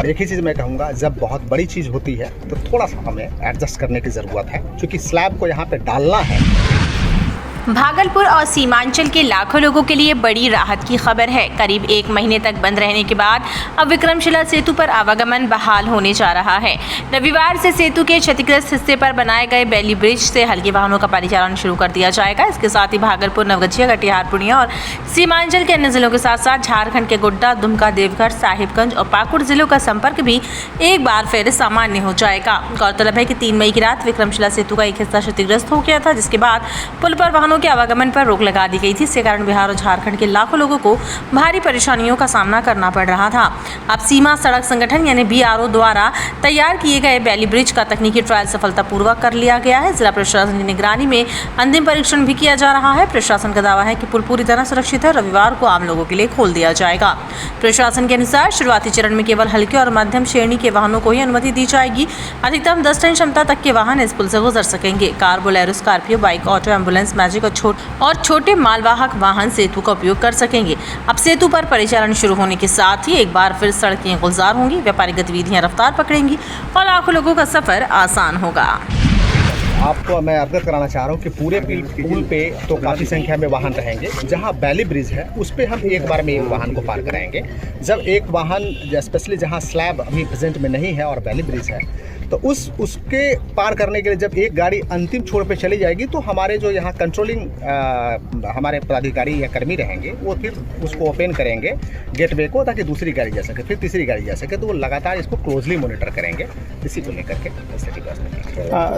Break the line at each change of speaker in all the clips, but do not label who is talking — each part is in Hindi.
और एक ही चीज़ मैं कहूँगा, जब बहुत बड़ी चीज़ होती है तो थोड़ा सा हमें एडजस्ट करने की ज़रूरत है, क्योंकि स्लैब को यहाँ पे डालना है।
भागलपुर और सीमांचल के लाखों लोगों के लिए बड़ी राहत की खबर है। करीब 1 महीने तक बंद रहने के बाद अब विक्रमशिला सेतु पर आवागमन बहाल होने जा रहा है। रविवार से सेतु के क्षतिग्रस्त हिस्से पर बनाए गए बेली ब्रिज से हल्के वाहनों का परिचालन शुरू कर दिया जाएगा। इसके साथ ही भागलपुर, नवगछिया, कटिहार, पूर्णिया और सीमांचल के अन्य जिलों के साथ साथ झारखंड के गोड्डा, दुमका, देवघर, साहिबगंज और पाकुड़ जिलों का संपर्क भी एक बार फिर सामान्य हो जाएगा। गौरतलब है कि 3 मई की रात विक्रमशिला सेतु का एक हिस्सा क्षतिग्रस्त हो गया था, जिसके बाद पुल पर वाहनों के आवागमन पर रोक लगा दी गई थी। इसके कारण बिहार और झारखंड के लाखों लोगों को भारी परेशानियों का सामना करना पड़ रहा था। अब सीमा सड़क संगठन यानी BRO द्वारा तैयार किए गए बेली ब्रिज का तकनीकी ट्रायल सफलतापूर्वक कर लिया गया है। जिला प्रशासन की निगरानी में अंतिम परीक्षण भी किया जा रहा है। प्रशासन का दावा है कि पुल पूरी तरह सुरक्षित है। रविवार को आम लोगों के लिए खोल दिया जाएगा। प्रशासन के अनुसार शुरुआती चरण में केवल हल्के और मध्यम श्रेणी के वाहनों को ही अनुमति दी जाएगी। अधिकतम 10 टन क्षमता तक के वाहन इस पुल से गुजर सकेंगे। Car, Bolero, Scorpio, bike, auto, ambulance, magic और छोटे मालवाहक वाहन सेतु का उपयोग कर सकेंगे। अब सेतु पर परिचालन शुरू होने के साथ ही एक बार फिर सड़कें गुलजार होंगी, व्यापारिक गतिविधियां रफ्तार पकड़ेंगी और लाखों लोगों का सफर आसान होगा।
आपको मैं अवगत कराना चाह रहा हूँ कि पूरे पुल पे तो काफ़ी संख्या में वाहन रहेंगे। जहाँ बेली ब्रिज है उस पर हम एक बार में एक वाहन को पार कराएंगे। जब एक वाहन स्पेशली जहाँ स्लैब अभी प्रेजेंट में नहीं है और बेली ब्रिज है, तो उसके पार करने के लिए जब एक गाड़ी अंतिम छोर पे चली जाएगी तो हमारे जो यहाँ कंट्रोलिंग हमारे पदाधिकारी या कर्मी रहेंगे, वो फिर उसको ओपन करेंगे गेटवे को, ताकि दूसरी गाड़ी जा सके, फिर तीसरी गाड़ी जा सके। तो वो लगातार इसको क्लोजली मॉनिटर करेंगे, इसी को लेकर के।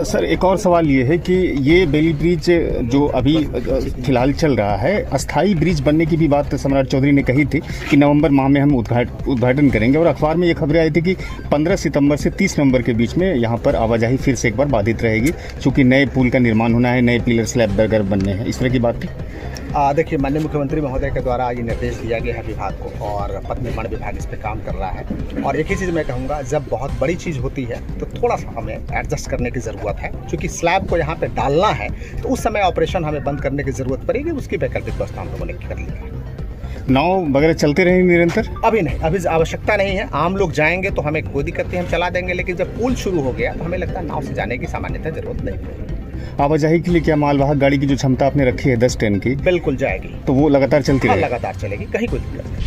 सर, एक और सवाल ये है कि ये बेली ब्रिज जो अभी फिलहाल चल रहा है, अस्थाई ब्रिज बनने की भी बात सम्राट चौधरी ने कही थी कि नवंबर माह में हम उद्घाटन करेंगे। और अखबार में ये खबरें आई थी कि 15 सितंबर से 30 नवंबर के बीच में यहाँ पर आवाजाही फिर से एक बार बाधित रहेगी, क्योंकि नए पुल का निर्माण होना है, नए पिलर स्लैब वगैरह बनने हैं। इस तरह की बात थी।
देखिए, माननीय मुख्यमंत्री महोदय के द्वारा ये निर्देश दिया गया है विभाग को, और पथ निर्माण विभाग इस पर काम कर रहा है। और एक ही चीज़ मैं कहूँगा, जब बहुत बड़ी चीज़ होती है तो थोड़ा सा हमें एडजस्ट करने की ज़रूरत है, क्योंकि स्लैब को यहाँ पे डालना है तो उस समय ऑपरेशन हमें बंद करने की ज़रूरत पड़ेगी। उसकी वैकल्पिक व्यवस्था हम लोगों ने कर ली है।
नाव वगैरह चलते रहेंगे निरंतर?
अभी नहीं, अभी आवश्यकता नहीं है। आम लोग जाएंगे तो हमें कोई दिक्कत नहीं, हम चला देंगे। लेकिन जब पुल शुरू हो गया तो हमें लगता है नाव से जाने की सामान्यतः जरूरत नहीं।
आवाजाही के लिए क्या मालवाहक गाड़ी की जो क्षमता आपने रखी है 10 टन की,
बिल्कुल जाएगी, तो
वो लगातार चलती रहेगी?
लगातार चलेगी, कहीं कोई दिक्कत नहीं।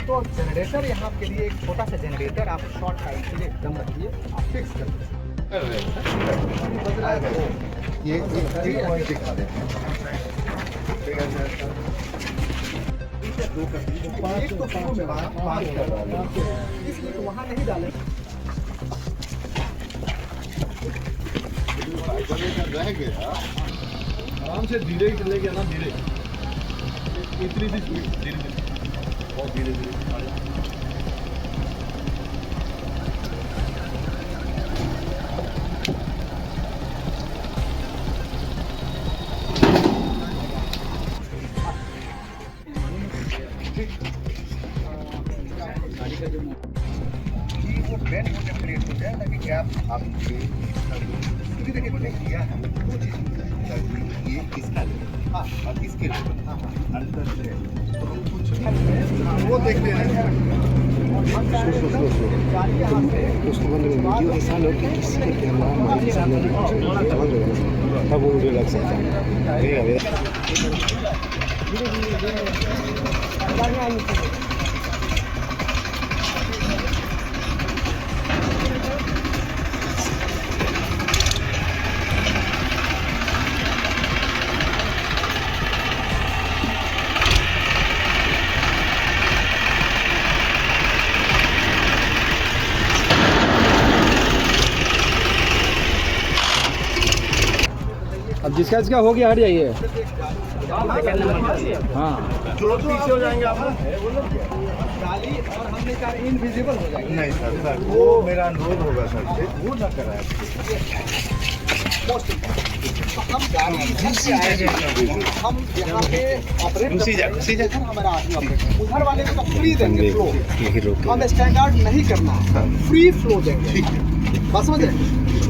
तो जनरेटर यहाँ के लिए एक छोटा सा जनरेटर आप शॉर्ट टाइम के लिए एकदम रखिए, आप फिक्स कर दीजिए। ये पॉइंट दिखा देते हैं। इसलिए तो वहाँ नहीं डाले।
आराम से धीरे ही चलेगा ना, धीरे इतनी सी स्पीड, धीरे बहुत धीरे धीरे।
वो बेंड हो जाए, क्रिएट हो जाए, ताकि गैप आप क्योंकि देखिए मैंने किया है दो चीज़, ये इसका हाँ और इसके अंदर से तो हम कुछ वो देखते हैं।
उसको वीडियो ऐसा लो कि किसी के कैमरा तब वो वीडियो लग सकता है।
अब जिसका इसका हो गया हट जाइए।
हाँ, जो पीछे हो जाएंगे आप गाली, और हमने कहा इनविजिबल हो जाएंगे। नहीं सर, वो मेरा अनुरोध होगा सर से, वो ना कराए। हम यहाँ पे ऑपरेट हमारा आदमी उधर वाले को फ्री देंगे फ्लो, हम स्टैंडर्ड नहीं करना, फ्री फ्लो देंगे। बस समझ रहे,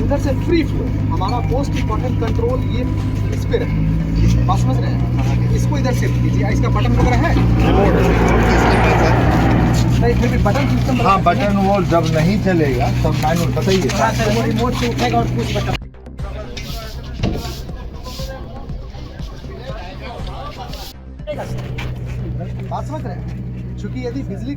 उधर से फ्री फ्लो। हमारा मोस्ट इम्पोर्टेंट कंट्रोल ये इस पे है। बात समझ रहे हैं? इसको इधर शिफ्ट कीजिए, इसका बटन वगैरह है नहीं, फिर भी बटन सिस्टम
हाँ बटन वो जब नहीं चलेगा तब मैनुअल बताइए।
हाँ सर, वो रिमोट से उठेगा और कुछ बटन बात समझ रहे हैं? क्योंकि यदि बिजली